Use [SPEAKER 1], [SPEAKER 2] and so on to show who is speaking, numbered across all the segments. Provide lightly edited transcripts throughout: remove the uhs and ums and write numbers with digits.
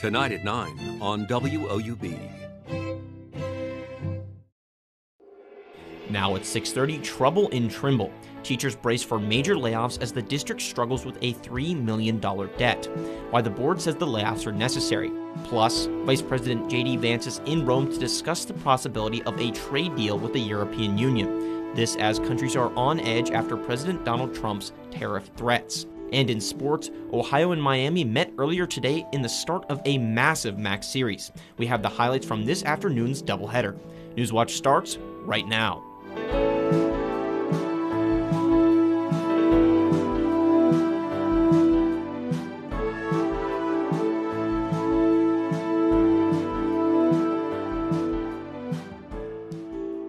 [SPEAKER 1] Tonight at 9 on WOUB.
[SPEAKER 2] Now at 6:30, trouble in Trimble. Teachers brace for major layoffs as the district struggles with a $3 million debt. Why the board says the layoffs are necessary. Plus, Vice President J.D. Vance is in Rome to discuss the possibility of a trade deal with the European Union. This as countries are on edge after President Donald Trump's tariff threats. And in sports, Ohio and Miami met earlier today in the start of a massive MAC series. We have the highlights from this afternoon's doubleheader. Newswatch starts right now.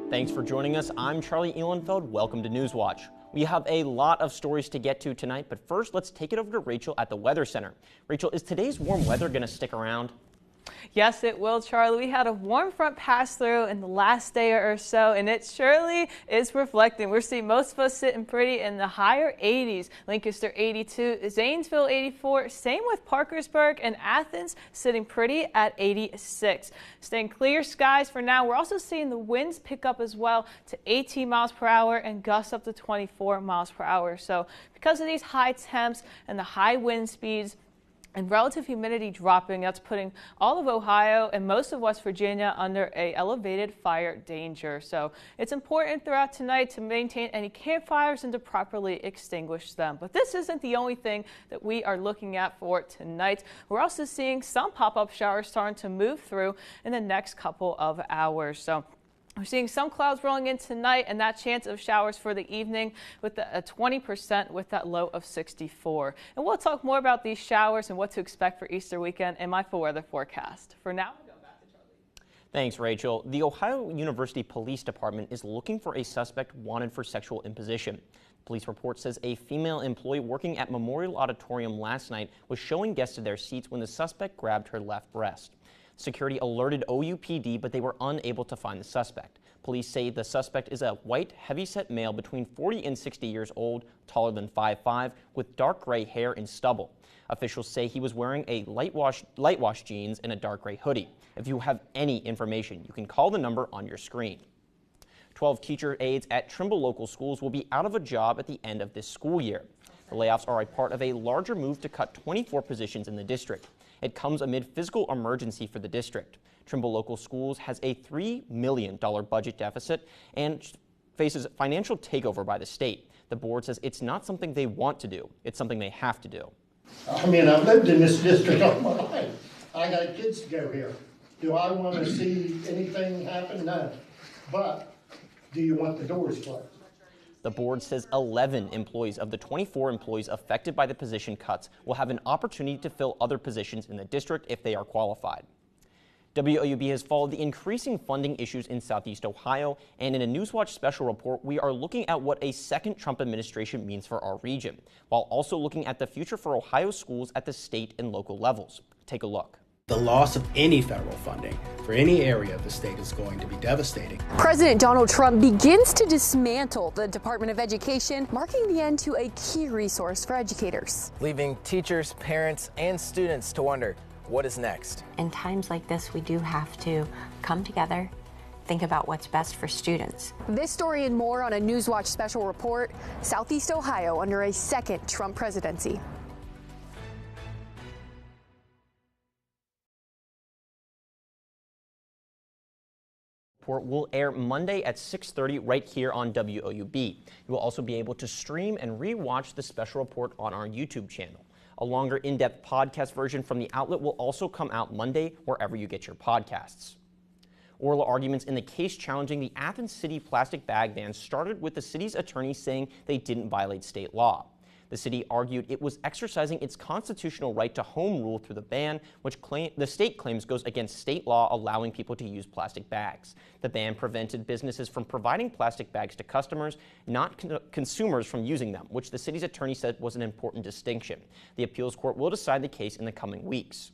[SPEAKER 2] Thanks for joining us. I'm Charlie Ehlenfeld. Welcome to Newswatch. We have a lot of stories to get to tonight, but first let's take it over to Rachel at the Weather Center. Rachel, is today's warm weather going to stick around?
[SPEAKER 3] Yes, it will, Charlie. We had a warm front pass through in the last day or so, and it surely is reflecting. We're seeing most of us sitting pretty in the higher 80s. Lancaster 82, Zanesville 84, same with Parkersburg, and Athens sitting pretty at 86. Staying clear skies for now. We're also seeing the winds pick up as well to 18 miles per hour and gusts up to 24 miles per hour. So because of these high temps and the high wind speeds, and relative humidity dropping, that's putting all of Ohio and most of West Virginia under a elevated fire danger. So it's important throughout tonight to maintain any campfires and to properly extinguish them. But this isn't the only thing that we are looking at for tonight. We're also seeing some pop-up showers starting to move through in the next couple of hours. So we're seeing some clouds rolling in tonight, and that chance of showers for the evening with a 20% with that low of 64. And we'll talk more about these showers and what to expect for Easter weekend in my full weather forecast. For now, we'll go back to Charlie.
[SPEAKER 2] Thanks, Rachel. The Ohio University Police Department is looking for a suspect wanted for sexual imposition. Police report says a female employee working at Memorial Auditorium last night was showing guests to their seats when the suspect grabbed her left breast. Security alerted OUPD, but they were unable to find the suspect. Police say the suspect is a white, heavyset male between 40 and 60 years old, taller than 5'5", with dark gray hair and stubble. Officials say he was wearing a light wash jeans and a dark gray hoodie. If you have any information, you can call the number on your screen. 12 teacher aides at Trimble local schools will be out of a job at the end of this school year. The layoffs are a part of a larger move to cut 24 positions in the district. It comes amid fiscal emergency for the district. Trimble Local Schools has a $3 million budget deficit and faces financial takeover by the state. The board says it's not something they want to do. It's something they have to do.
[SPEAKER 4] I mean, I've lived in this district all my life. I got kids to go here. Do I want to see anything happen? No. But do you want the doors closed?
[SPEAKER 2] The board says 11 employees of the 24 employees affected by the position cuts will have an opportunity to fill other positions in the district if they are qualified. WOUB has followed the increasing funding issues in Southeast Ohio, and in a Newswatch special report, we are looking at what a second Trump administration means for our region, while also looking at the future for Ohio schools at the state and local levels. Take a look.
[SPEAKER 5] The loss of any federal funding for any area of the state is going to be devastating.
[SPEAKER 6] President Donald Trump begins to dismantle the Department of Education, marking the end to a key resource for educators.
[SPEAKER 7] Leaving teachers, parents, and students to wonder, what is next?
[SPEAKER 8] In times like this, we do have to come together, think about what's best for students.
[SPEAKER 6] This story and more on a Newswatch special report, Southeast Ohio under a second Trump presidency.
[SPEAKER 2] Report will air Monday at 6:30 right here on WOUB. You will also be able to stream and re-watch the special report on our YouTube channel. A longer in-depth podcast version from the outlet will also come out Monday wherever you get your podcasts. Oral arguments in the case challenging the Athens City plastic bag ban started with the city's attorney saying they didn't violate state law. The city argued it was exercising its constitutional right to home rule through the ban, which the state claims goes against state law allowing people to use plastic bags. The ban prevented businesses from providing plastic bags to customers, not consumers from using them, which the city's attorney said was an important distinction. The appeals court will decide the case in the coming weeks.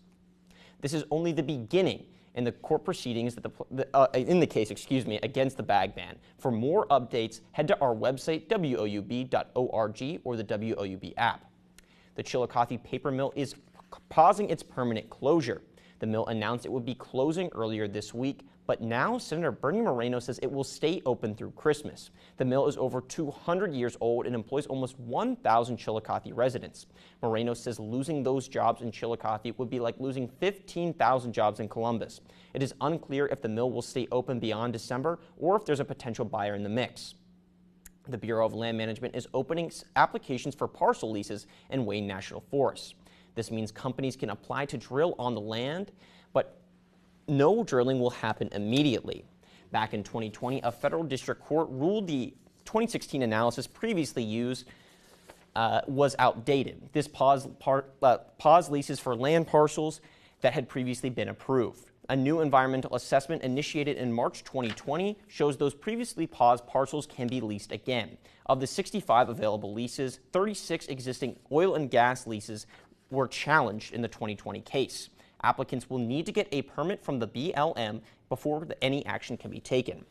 [SPEAKER 2] This is only the beginning in the court proceedings in the case, against the bag ban. For more updates, head to our website, woub.org, or the WOUB app. The Chillicothe paper mill is pausing its permanent closure. The mill announced it would be closing earlier this week, but now Senator Bernie Moreno says it will stay open through Christmas. The mill is over 200 years old and employs almost 1,000 Chillicothe residents. Moreno says losing those jobs in Chillicothe would be like losing 15,000 jobs in Columbus. It is unclear if the mill will stay open beyond December or if there's a potential buyer in the mix. The Bureau of Land Management is opening applications for parcel leases in Wayne National Forest. This means companies can apply to drill on the land, but no drilling will happen immediately. Back in 2020, a federal district court ruled the 2016 analysis previously used was outdated. This paused leases for land parcels that had previously been approved. A new environmental assessment initiated in March 2020 shows those previously paused parcels can be leased again. Of the 65 available leases, 36 existing oil and gas leases were challenged in the 2020 case. Applicants will need to get a permit from the BLM before any action can be taken.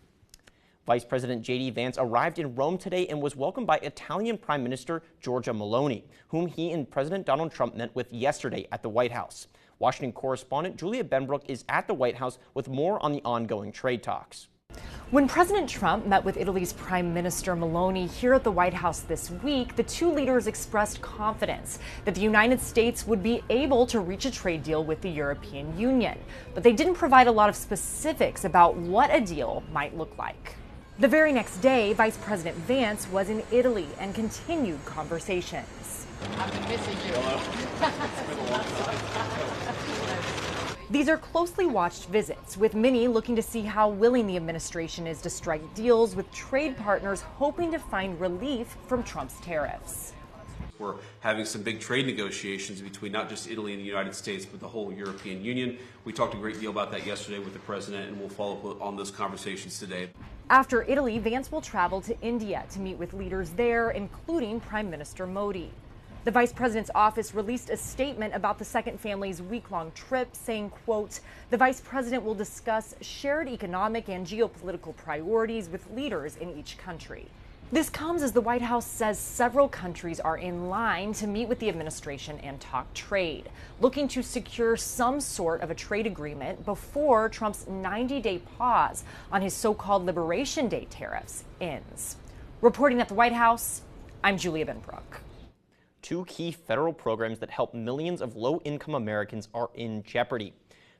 [SPEAKER 2] Vice President J.D. Vance arrived in Rome today and was welcomed by Italian Prime Minister Giorgia Meloni, whom he and President Donald Trump met with yesterday at the White House. Washington correspondent Julia Benbrook is at the White House with more on the ongoing trade talks.
[SPEAKER 9] When President Trump met with Italy's Prime Minister Meloni here at the White House this week, the two leaders expressed confidence that the United States would be able to reach a trade deal with the European Union. But they didn't provide a lot of specifics about what a deal might look like. The very next day, Vice President Vance was in Italy and continued conversations.
[SPEAKER 10] I've been missing you. It's been a long time.
[SPEAKER 9] These are closely watched visits, with many looking to see how willing the administration is to strike deals with trade partners hoping to find relief from Trump's tariffs.
[SPEAKER 11] We're having some big trade negotiations between not just Italy and the United States, but the whole European Union. We talked a great deal about that yesterday with the president, and we'll follow up on those conversations today.
[SPEAKER 9] After Italy, Vance will travel to India to meet with leaders there, including Prime Minister Modi. The vice president's office released a statement about the second family's week-long trip, saying, quote, the vice president will discuss shared economic and geopolitical priorities with leaders in each country. This comes as the White House says several countries are in line to meet with the administration and talk trade, looking to secure some sort of a trade agreement before Trump's 90-day pause on his so-called Liberation Day tariffs ends. Reporting at the White House, I'm Julia Benbrook.
[SPEAKER 2] Two key federal programs that help millions of low-income Americans are in jeopardy.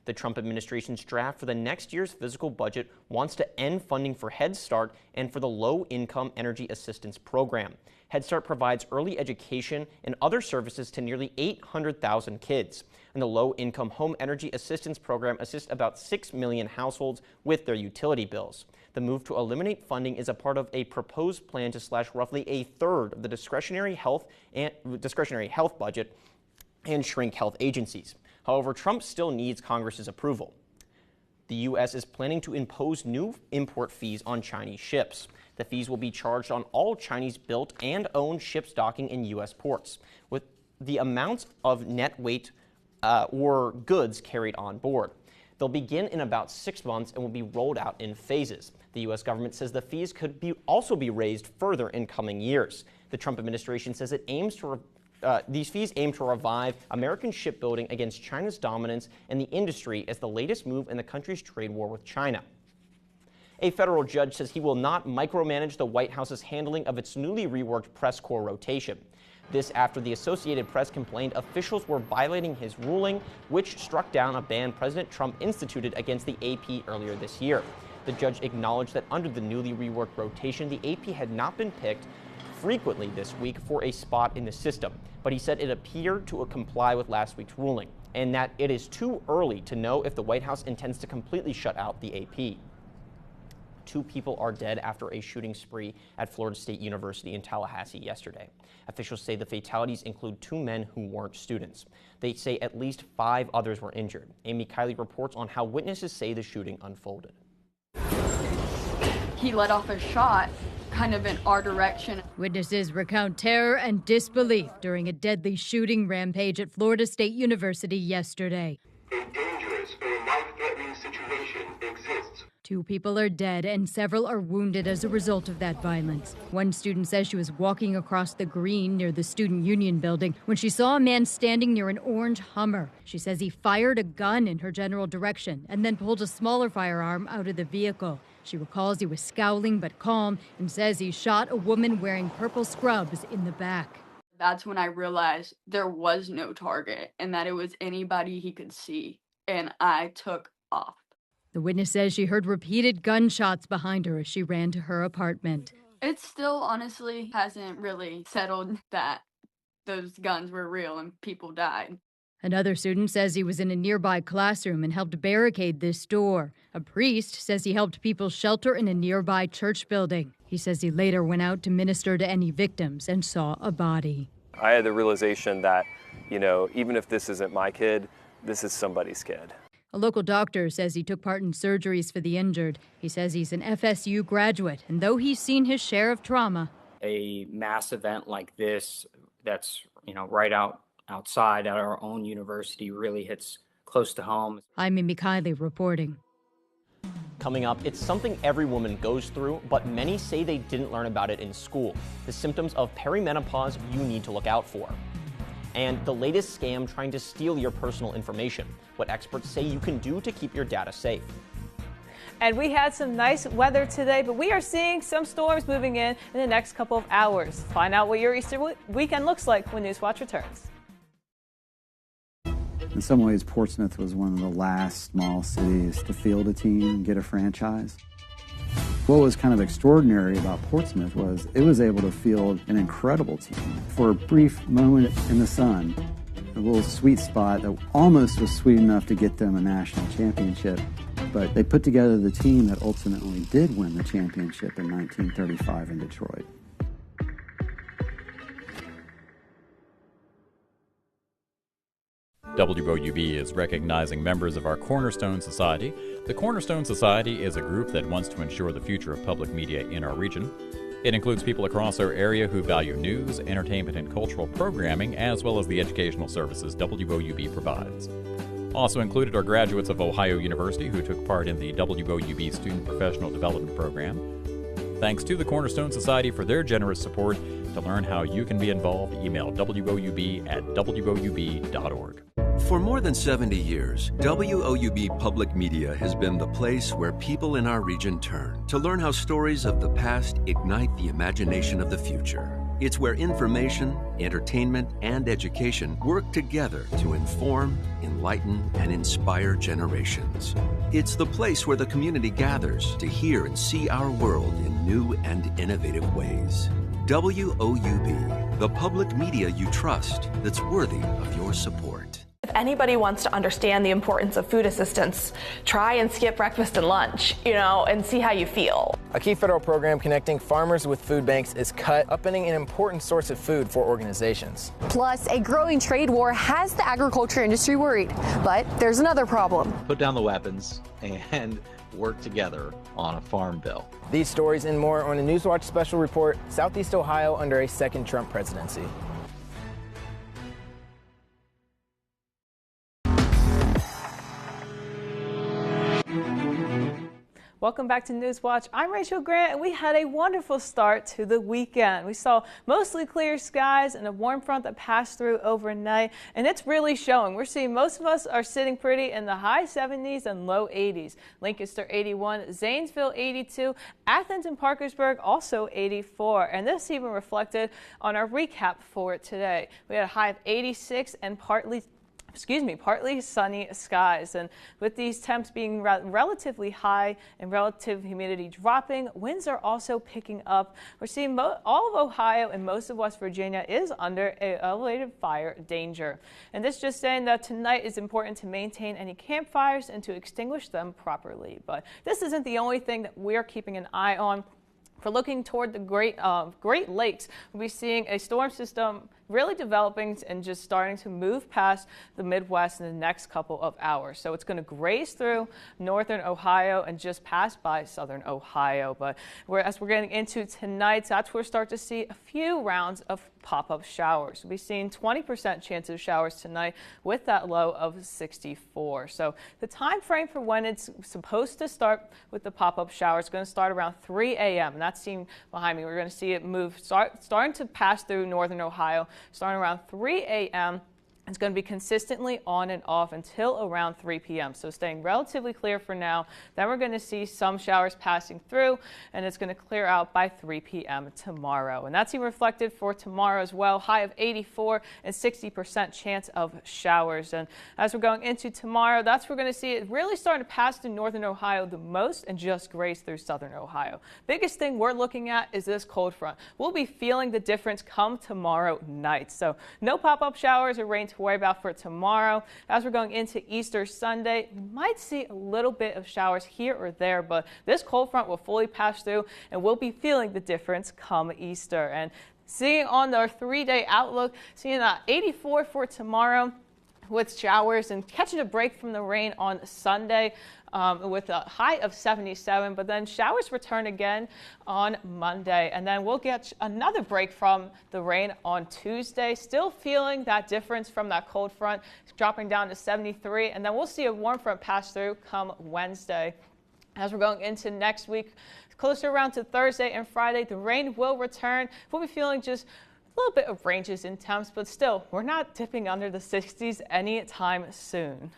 [SPEAKER 2] The Trump administration's draft for the next year's fiscal budget wants to end funding for Head Start and for the Low-Income Energy Assistance Program. Head Start provides early education and other services to nearly 800,000 kids. And the Low-Income Home Energy Assistance Program assists about 6 million households with their utility bills. The move to eliminate funding is a part of a proposed plan to slash roughly a third of the discretionary health budget and shrink health agencies. However, Trump still needs Congress's approval. The U.S. is planning to impose new import fees on Chinese ships. The fees will be charged on all Chinese-built and owned ships docking in U.S. ports, with the amounts of net weight or goods carried on board. They'll begin in about 6 months and will be rolled out in phases. The U.S. government says the fees could also be raised further in coming years. The Trump administration says it aims to these fees aim to revive American shipbuilding against China's dominance in the industry as the latest move in the country's trade war with China. A federal judge says he will not micromanage the White House's handling of its newly reworked press corps rotation. This after the Associated Press complained officials were violating his ruling, which struck down a ban President Trump instituted against the AP earlier this year. The judge acknowledged that under the newly reworked rotation, the AP had not been picked frequently this week for a spot in the system, but he said it appeared to comply with last week's ruling, and that it is too early to know if the White House intends to completely shut out the AP. 2 people are dead after a shooting spree at Florida State University in Tallahassee yesterday. Officials say the fatalities include 2 men who weren't students. They say at least 5 others were injured. Amy Kiley reports on how witnesses say the shooting unfolded.
[SPEAKER 12] He let off a shot kind of in our direction.
[SPEAKER 13] Witnesses recount terror and disbelief during a deadly shooting rampage at Florida State University yesterday.
[SPEAKER 14] A dangerous or life-threatening situation exists.
[SPEAKER 13] 2 people are dead and several are wounded as a result of that violence. One student says she was walking across the green near the Student Union building when she saw a man standing near an orange Hummer. She says he fired a gun in her general direction and then pulled a smaller firearm out of the vehicle. She recalls he was scowling but calm and says he shot a woman wearing purple scrubs in the back.
[SPEAKER 12] That's when I realized there was no target and that it was anybody he could see, and I took off.
[SPEAKER 13] The witness says she heard repeated gunshots behind her as she ran to her apartment.
[SPEAKER 12] It still honestly hasn't really settled that those guns were real and people died.
[SPEAKER 13] Another student says he was in a nearby classroom and helped barricade this door. A priest says he helped people shelter in a nearby church building. He says he later went out to minister to any victims and saw a body.
[SPEAKER 14] I had the realization that, even if this isn't my kid, this is somebody's kid.
[SPEAKER 13] A local doctor says he took part in surgeries for the injured. He says he's an FSU graduate, and though he's seen his share of trauma.
[SPEAKER 15] A mass event like this that's, right outside at our own university really hits close to home.
[SPEAKER 13] I'm Mimi Kiley reporting.
[SPEAKER 2] Coming up, it's something every woman goes through, but many say they didn't learn about it in school. The symptoms of perimenopause you need to look out for. And the latest scam trying to steal your personal information. What experts say you can do to keep your data safe.
[SPEAKER 3] And we had some nice weather today, but we are seeing some storms moving in the next couple of hours. Find out what your Easter weekend looks like when Newswatch returns.
[SPEAKER 16] In some ways, Portsmouth was one of the last small cities to field a team and get a franchise. What was kind of extraordinary about Portsmouth was it was able to field an incredible team. For a brief moment in the sun, a little sweet spot that almost was sweet enough to get them a national championship, but they put together the team that ultimately did win the championship in 1935 in Detroit.
[SPEAKER 17] WOUB is recognizing members of our Cornerstone Society. The Cornerstone Society is a group that wants to ensure the future of public media in our region. It includes people across our area who value news, entertainment, and cultural programming, as well as the educational services WOUB provides. Also included are graduates of Ohio University who took part in the WOUB Student Professional Development Program. Thanks to the Cornerstone Society for their generous support. To learn how you can be involved, email woub@woub.org.
[SPEAKER 1] For more than 70 years, WOUB Public Media has been the place where people in our region turn to learn how stories of the past ignite the imagination of the future. It's where information, entertainment, and education work together to inform, enlighten, and inspire generations. It's the place where the community gathers to hear and see our world in new and innovative ways. WOUB, the public media you trust that's worthy of your support.
[SPEAKER 18] If anybody wants to understand the importance of food assistance, try and skip breakfast and lunch, and see how you feel.
[SPEAKER 7] A key federal program connecting farmers with food banks is cut, upending an important source of food for organizations.
[SPEAKER 6] Plus, a growing trade war has the agriculture industry worried. But there's another problem.
[SPEAKER 19] Put down the weapons and work together on a farm bill.
[SPEAKER 7] These stories and more on a Newswatch special report, Southeast Ohio under a second Trump presidency.
[SPEAKER 3] Welcome back to Newswatch. I'm Rachel Grant, and we had a wonderful start to the weekend. We saw mostly clear skies and a warm front that passed through overnight, and it's really showing. We're seeing most of us are sitting pretty in the high 70s and low 80s. Lancaster 81, Zanesville 82, Athens and Parkersburg also 84, and this even reflected on our recap for today. We had a high of 86 and partly sunny skies. And with these temps being relatively high and relative humidity dropping, winds are also picking up. We're seeing all of Ohio and most of West Virginia is under elevated fire danger. And this just saying that tonight is important to maintain any campfires and to extinguish them properly. But this isn't the only thing that we're keeping an eye on. For looking toward the Great Lakes, we'll be seeing a storm system really developing and just starting to move past the Midwest in the next couple of hours. So it's going to graze through northern Ohio and just pass by southern Ohio. But as we're getting into tonight, that's where we start to see a few rounds of pop-up showers. We'll be seeing 20% chance of showers tonight with that low of 64. So the time frame for when it's supposed to start with the pop-up shower is going to start around 3 a.m. And that's seen behind me. We're going to see it move, starting to pass through northern Ohio, starting around 3 a.m. It's going to be consistently on and off until around 3 p.m. So staying relatively clear for now. Then we're going to see some showers passing through, and it's going to clear out by 3 p.m. tomorrow. And that's even reflected for tomorrow as well. High of 84 and 60% chance of showers. And as we're going into tomorrow, that's where we're going to see it really starting to pass through northern Ohio the most and just graze through southern Ohio. Biggest thing we're looking at is this cold front. We'll be feeling the difference come tomorrow night. So no pop-up showers or rain to worry about for tomorrow. As we're going into Easter Sunday, we might see a little bit of showers here or there, but this cold front will fully pass through and we'll be feeling the difference come Easter. And seeing on our 3-day outlook, seeing 84 for tomorrow with showers and catching a break from the rain on Sunday. With a high of 77, but then showers return again on Monday, and then we'll get another break from the rain on Tuesday. Still feeling that difference from that cold front, dropping down to 73, and then we'll see a warm front pass through come Wednesday. As we're going into next week, closer around to Thursday and Friday, the rain will return. We'll be feeling just a little bit of ranges in temps, but still, we're not dipping under the 60s anytime soon.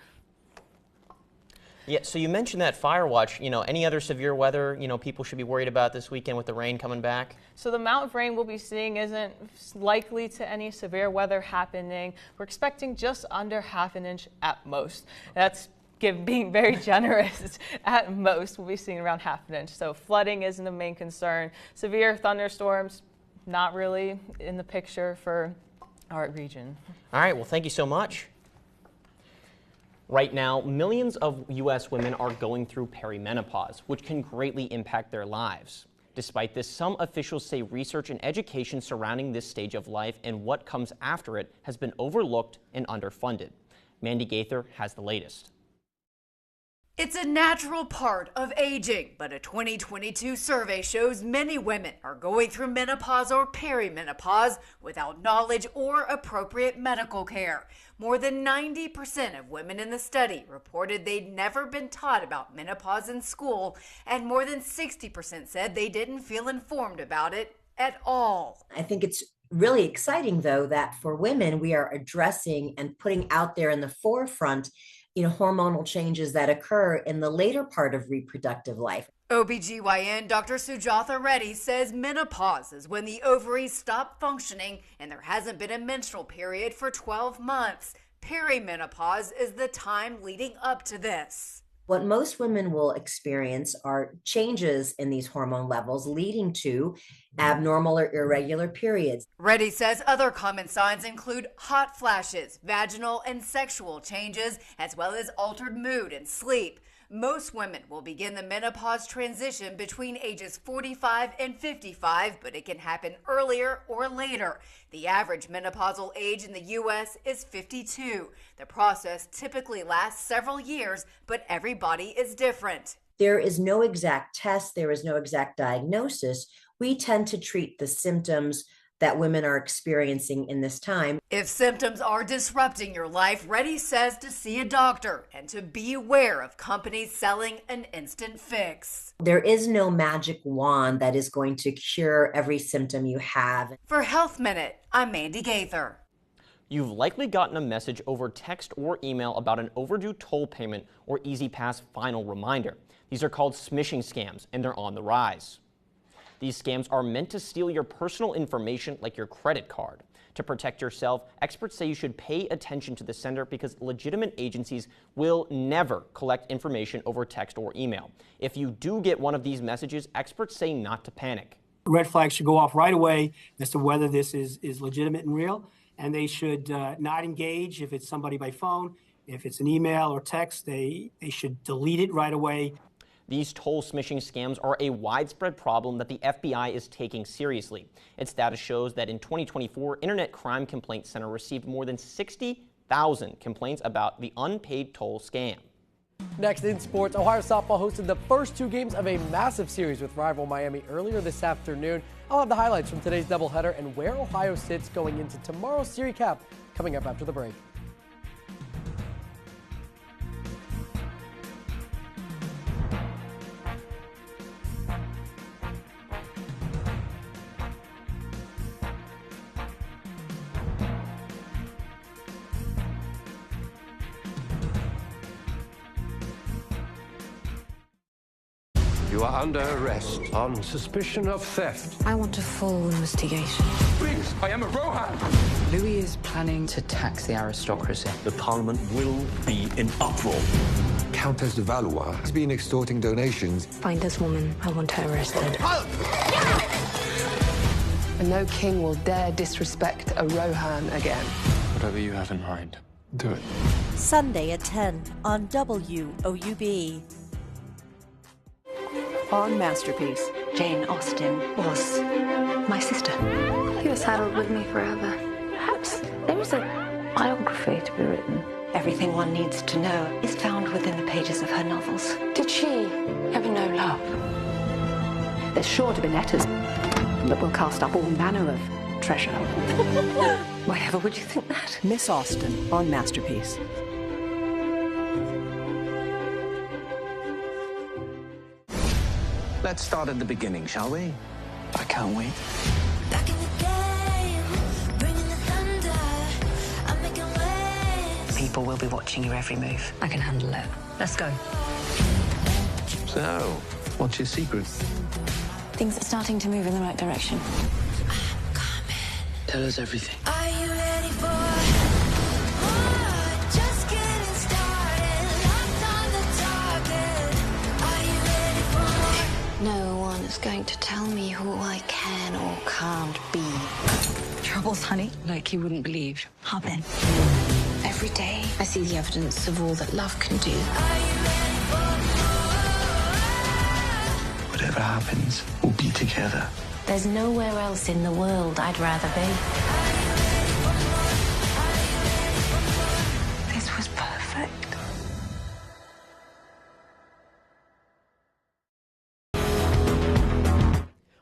[SPEAKER 2] Yeah, so you mentioned that fire watch. Any other severe weather, people should be worried about this weekend with the rain coming back?
[SPEAKER 3] So the amount of rain we'll be seeing isn't likely to any severe weather happening. We're expecting just under ½ an inch at most. That's being very generous. At most, we'll be seeing around ½ an inch. So flooding isn't the main concern. Severe thunderstorms, not really in the picture for our region.
[SPEAKER 2] All right, well, thank you so much. Right now, millions of U.S. women are going through perimenopause, which can greatly impact their lives. Despite this, some officials say research and education surrounding this stage of life and what comes after it has been overlooked and underfunded. Mandy Gaither has the latest.
[SPEAKER 20] It's a natural part of aging, but a 2022 survey shows many women are going through menopause or perimenopause without knowledge or appropriate medical care. More than 90% of women in the study reported they'd never been taught about menopause in school, and more than 60% said they didn't feel informed about it at all.
[SPEAKER 21] I think it's really exciting, though, that for women, we are addressing and putting out there in the forefront hormonal changes that occur in the later part of reproductive life.
[SPEAKER 20] OBGYN Dr. Sujatha Reddy says menopause is when the ovaries stop functioning and there hasn't been a menstrual period for 12 months. Perimenopause is the time leading up to this.
[SPEAKER 21] What most women will experience are changes in these hormone levels leading to abnormal or irregular periods.
[SPEAKER 20] Reddy says other common signs include hot flashes, vaginal and sexual changes, as well as altered mood and sleep. Most women will begin the menopause transition between ages 45 and 55, but it can happen earlier or later. The average menopausal age in the U.S. is 52. The process typically lasts several years, but everybody is different.
[SPEAKER 21] There is no exact test. There is no exact diagnosis. We tend to treat the symptoms that women are experiencing in this time.
[SPEAKER 20] If symptoms are disrupting your life, Reddy says to see a doctor and to be aware of companies selling an instant fix.
[SPEAKER 21] There is no magic wand that is going to cure every symptom you have.
[SPEAKER 20] For Health Minute, I'm Mandy Gaither.
[SPEAKER 2] You've likely gotten a message over text or email about an overdue toll payment or EasyPass final reminder. These are called smishing scams, and they're on the rise. These scams are meant to steal your personal information like your credit card. To protect yourself, experts say you should pay attention to the sender because legitimate agencies will never collect information over text or email. If you do get one of these messages, experts say not to panic.
[SPEAKER 22] Red flags should go off right away as to whether this is legitimate and real, and they should not engage if it's somebody by phone. If it's an email or text, they should delete it right away.
[SPEAKER 2] These toll smishing scams are a widespread problem that the FBI is taking seriously. Its data shows that in 2024, Internet Crime Complaint Center received more than 60,000 complaints about the unpaid toll scam.
[SPEAKER 4] Next in sports, Ohio softball hosted the first two games of a massive series with rival Miami earlier this afternoon. I'll have the highlights from today's doubleheader and where Ohio sits going into tomorrow's series cap coming up after the break.
[SPEAKER 5] You are under arrest on suspicion of theft.
[SPEAKER 23] I want a full investigation.
[SPEAKER 5] Please, I am a Rohan.
[SPEAKER 23] Louis is planning to tax the aristocracy.
[SPEAKER 5] The Parliament will be in uproar.
[SPEAKER 24] Countess de Valois has been extorting donations.
[SPEAKER 23] Find this woman. I want her arrested.
[SPEAKER 25] And no king will dare disrespect a Rohan again.
[SPEAKER 26] Whatever you have in mind, do it.
[SPEAKER 27] Sunday at 10 on WOUB.
[SPEAKER 23] On Masterpiece, Jane Austen was my sister. He was saddled with me forever. Perhaps there is a biography to be written. Everything one needs to know is found within the pages of her novels.
[SPEAKER 25] Did she ever know love?
[SPEAKER 23] There's sure to be letters that will cast up all manner of treasure. Why ever would you think that? Miss Austen on Masterpiece.
[SPEAKER 28] Let's start at the beginning, shall we?
[SPEAKER 26] I can't wait.
[SPEAKER 23] People will be watching your every move. I can handle it. Let's go.
[SPEAKER 28] So, what's your secret?
[SPEAKER 23] Things are starting to move in the right direction.
[SPEAKER 28] Tell us everything.
[SPEAKER 27] Are you ready for more? Just getting started. Locked on the target. Are you ready for more?
[SPEAKER 23] No one is going to tell me who I can or can't be. Troubles, honey? Like you wouldn't believe. Hop in. Every day, I see the evidence of all that love can do.
[SPEAKER 26] Whatever happens, we'll be together.
[SPEAKER 23] There's nowhere else in the world I'd rather be. This was perfect.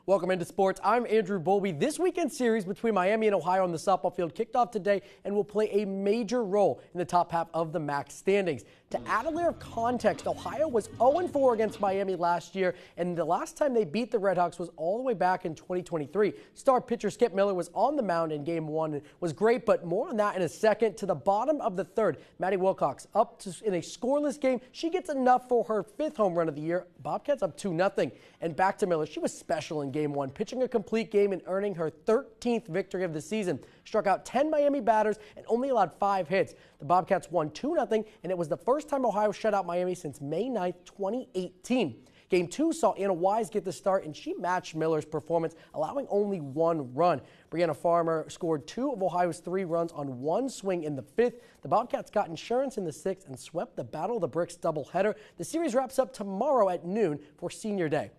[SPEAKER 4] Welcome into sports. I'm Andrew Bowlby. This weekend series between Miami and Ohio on the softball field kicked off today and will play a major role in the top half of the MAC standings. To add a layer of context, Ohio was 0-4 against Miami last year, and the last time they beat the Redhawks was all the way back in 2023. Star pitcher Skip Miller was on the mound in Game 1 and was great, but more on that in a second. To the bottom of the third, Maddie Wilcox up in a scoreless game. She gets enough for her 5th home run of the year. Bobcats up 2-0. And back to Miller. She was special in Game 1, pitching a complete game and earning her 13th victory of the season. Struck out 10 Miami batters and only allowed 5 hits. The Bobcats won 2-0, and it was the first time Ohio shut out Miami since May 9th, 2018. Game 2 saw Anna Wise get the start, and she matched Miller's performance, allowing only 1 run. Brianna Farmer scored 2 of Ohio's 3 runs on 1 swing in the 5th. The Bobcats got insurance in the 6th and swept the Battle of the Bricks doubleheader. The series wraps up tomorrow at noon for Senior Day.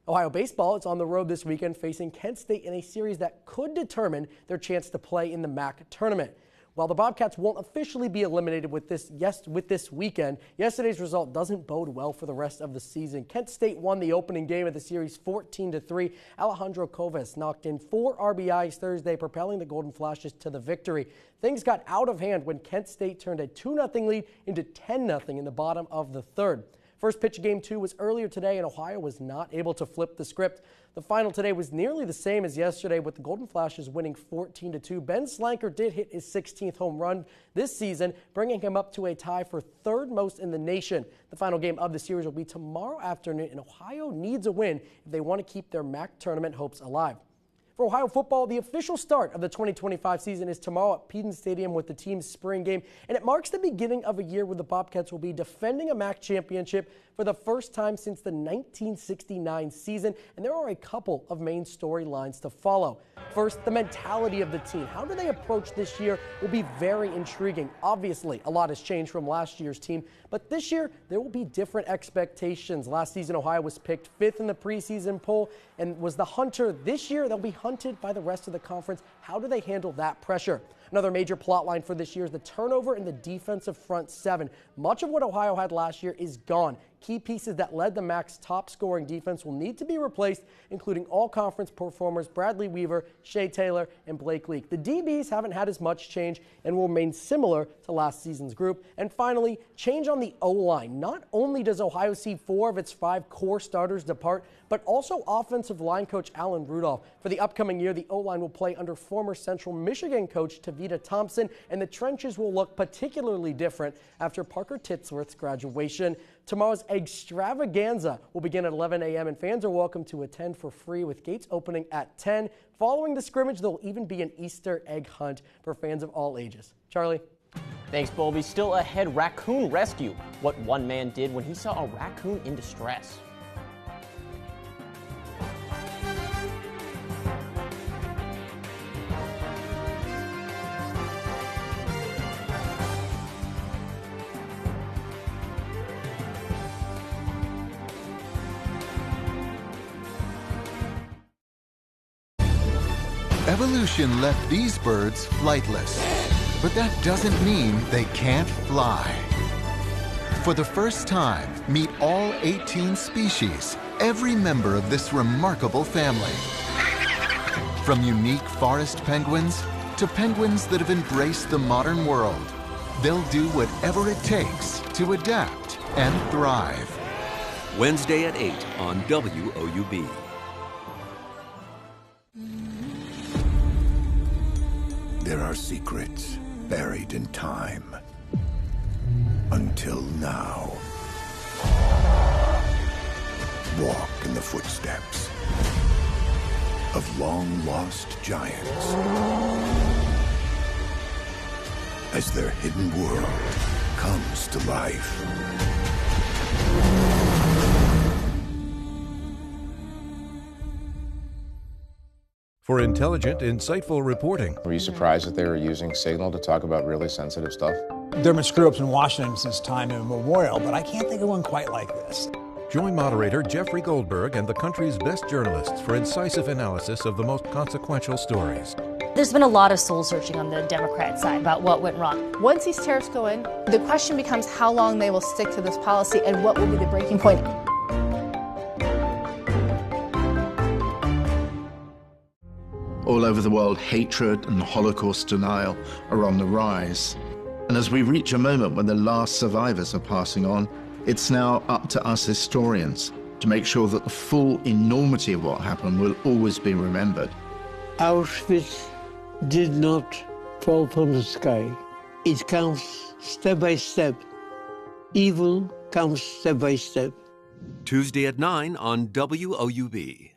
[SPEAKER 4] Ohio baseball is on the road this weekend facing Kent State in a series that could determine their chance to play in the MAC tournament. While the Bobcats won't officially be eliminated with this weekend, yesterday's result doesn't bode well for the rest of the season. Kent State won the opening game of the series 14-3. Alejandro Coves knocked in 4 RBIs Thursday, propelling the Golden Flashes to the victory. Things got out of hand when Kent State turned a 2-0 lead into 10-0 in the bottom of the third. First pitch of Game 2 was earlier today, and Ohio was not able to flip the script. The final today was nearly the same as yesterday, with the Golden Flashes winning 14-2. Ben Slanker did hit his 16th home run this season, bringing him up to a tie for 3rd most in the nation. The final game of the series will be tomorrow afternoon, and Ohio needs a win if they want to keep their MAC tournament hopes alive. For Ohio football, the official start of the 2025 season is tomorrow at Peden Stadium with the team's spring game, and it marks the beginning of a year where the Bobcats will be defending a MAC championship for the first time since the 1969 season, and there are a couple of main storylines to follow. First, the mentality of the team. How do they approach this year will be very intriguing. Obviously, a lot has changed from last year's team, but this year there will be different expectations. Last season, Ohio was picked 5th in the preseason poll and was the hunter. This year, they'll be hunted by the rest of the conference. How do they handle that pressure? Another major plot line for this year is the turnover in the defensive front seven. Much of what Ohio had last year is gone. Key pieces that led the MAC's top scoring defense will need to be replaced, including all-conference performers Bradley Weaver, Shea Taylor, and Blake Leak. The DBs haven't had as much change and will remain similar to last season's group. And finally, change on the O-line. Not only does Ohio see 4 of its 5 core starters depart, but also offensive line coach Alan Rudolph. For the upcoming year, the O-line will play under former Central Michigan coach Tavita Thompson, and the trenches will look particularly different after Parker Titsworth's graduation. Tomorrow's extravaganza will begin at 11 a.m. and fans are welcome to attend for free with gates opening at 10. Following the scrimmage, there will even be an Easter egg hunt for fans of all ages. Charlie?
[SPEAKER 2] Thanks, Bolby. Still ahead, raccoon rescue. What one man did when he saw a raccoon in distress.
[SPEAKER 8] Evolution left these birds flightless, but that doesn't mean they can't fly. For the first time, meet all 18 species, every member of this remarkable family. From unique forest penguins to penguins that have embraced the modern world, they'll do whatever it takes to adapt and thrive.
[SPEAKER 1] Wednesday at 8 on WOUB.
[SPEAKER 9] There are secrets buried in time. Until now. Walk in the footsteps of long-lost giants as their hidden world comes to life.
[SPEAKER 10] For intelligent, insightful reporting.
[SPEAKER 11] Were you surprised that they were using Signal to talk about really sensitive stuff?
[SPEAKER 12] There have been screw-ups in Washington since time immemorial, but I can't think of one quite like this.
[SPEAKER 10] Join moderator Jeffrey Goldberg and the country's best journalists for incisive analysis of the most consequential stories.
[SPEAKER 13] There's been a lot of soul-searching on the Democrat side about what went wrong.
[SPEAKER 14] Once these tariffs go in, the question becomes how long they will stick to this policy and what will be the breaking point.
[SPEAKER 15] All over the world, hatred and Holocaust denial are on the rise. And as we reach a moment when the last survivors are passing on, it's now up to us historians to make sure that the full enormity of what happened will always be remembered.
[SPEAKER 29] Auschwitz did not fall from the sky. It comes step by step. Evil comes step by step.
[SPEAKER 1] Tuesday at 9 on WOUB.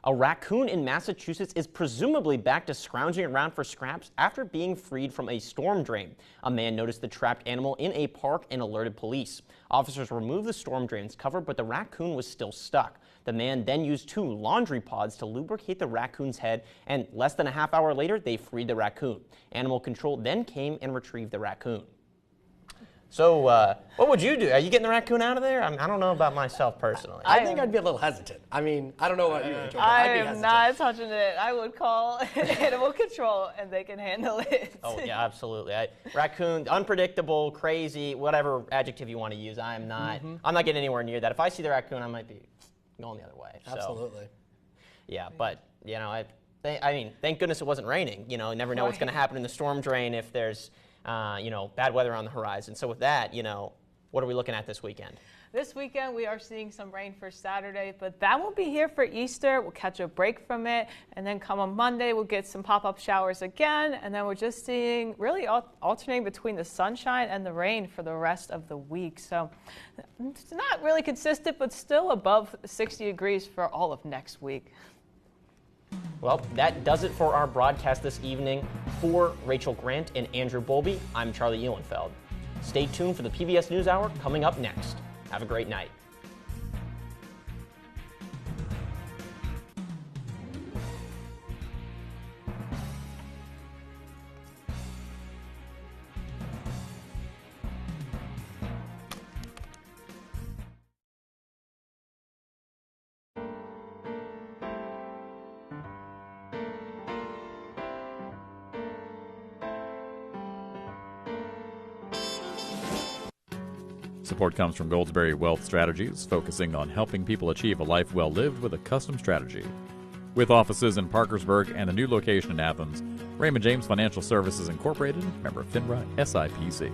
[SPEAKER 2] A raccoon in Massachusetts is presumably back to scrounging around for scraps after being freed from a storm drain. A man noticed the trapped animal in a park and alerted police. Officers removed the storm drain's cover, but the raccoon was still stuck. The man then used 2 laundry pods to lubricate the raccoon's head, and less than a half hour later, they freed the raccoon. Animal control then came and retrieved the raccoon. So, what would you do? Are you getting the raccoon out of there? I don't know about myself personally.
[SPEAKER 4] I think I'd be a little hesitant. I mean, I don't know about you, Rachel, but
[SPEAKER 3] I
[SPEAKER 4] I'd be
[SPEAKER 3] am
[SPEAKER 4] hesitant.
[SPEAKER 3] not touching it. I would call animal control and they can handle it.
[SPEAKER 2] Oh, yeah, absolutely. Raccoon, unpredictable, crazy, whatever adjective you want to use. I'm not getting anywhere near that. If I see the raccoon, I might be going the other way.
[SPEAKER 4] Absolutely.
[SPEAKER 2] So, yeah, but, you know, I mean, thank goodness it wasn't raining. You know, you never know what's going to happen in the storm drain if there's, you know, bad weather on the horizon. So with that, you know, what are we looking at this weekend?
[SPEAKER 3] This weekend, we are seeing some rain for Saturday, but that won't be here for Easter. We'll catch a break from it, and then come on Monday, we'll get some pop-up showers again, and then we're just seeing really alternating between the sunshine and the rain for the rest of the week. So it's not really consistent, but still above 60 degrees for all of next week.
[SPEAKER 2] Well, that does it for our broadcast this evening. For Rachel Grant and Andrew Bolby, I'm Charlie Eulenfeld. Stay tuned for the PBS NewsHour coming up next. Have a great night.
[SPEAKER 6] Support comes from Goldsberry Wealth Strategies, focusing on helping people achieve a life well lived with a custom strategy. With offices in Parkersburg and a new location in Athens, Raymond James Financial Services Incorporated, member FINRA SIPC.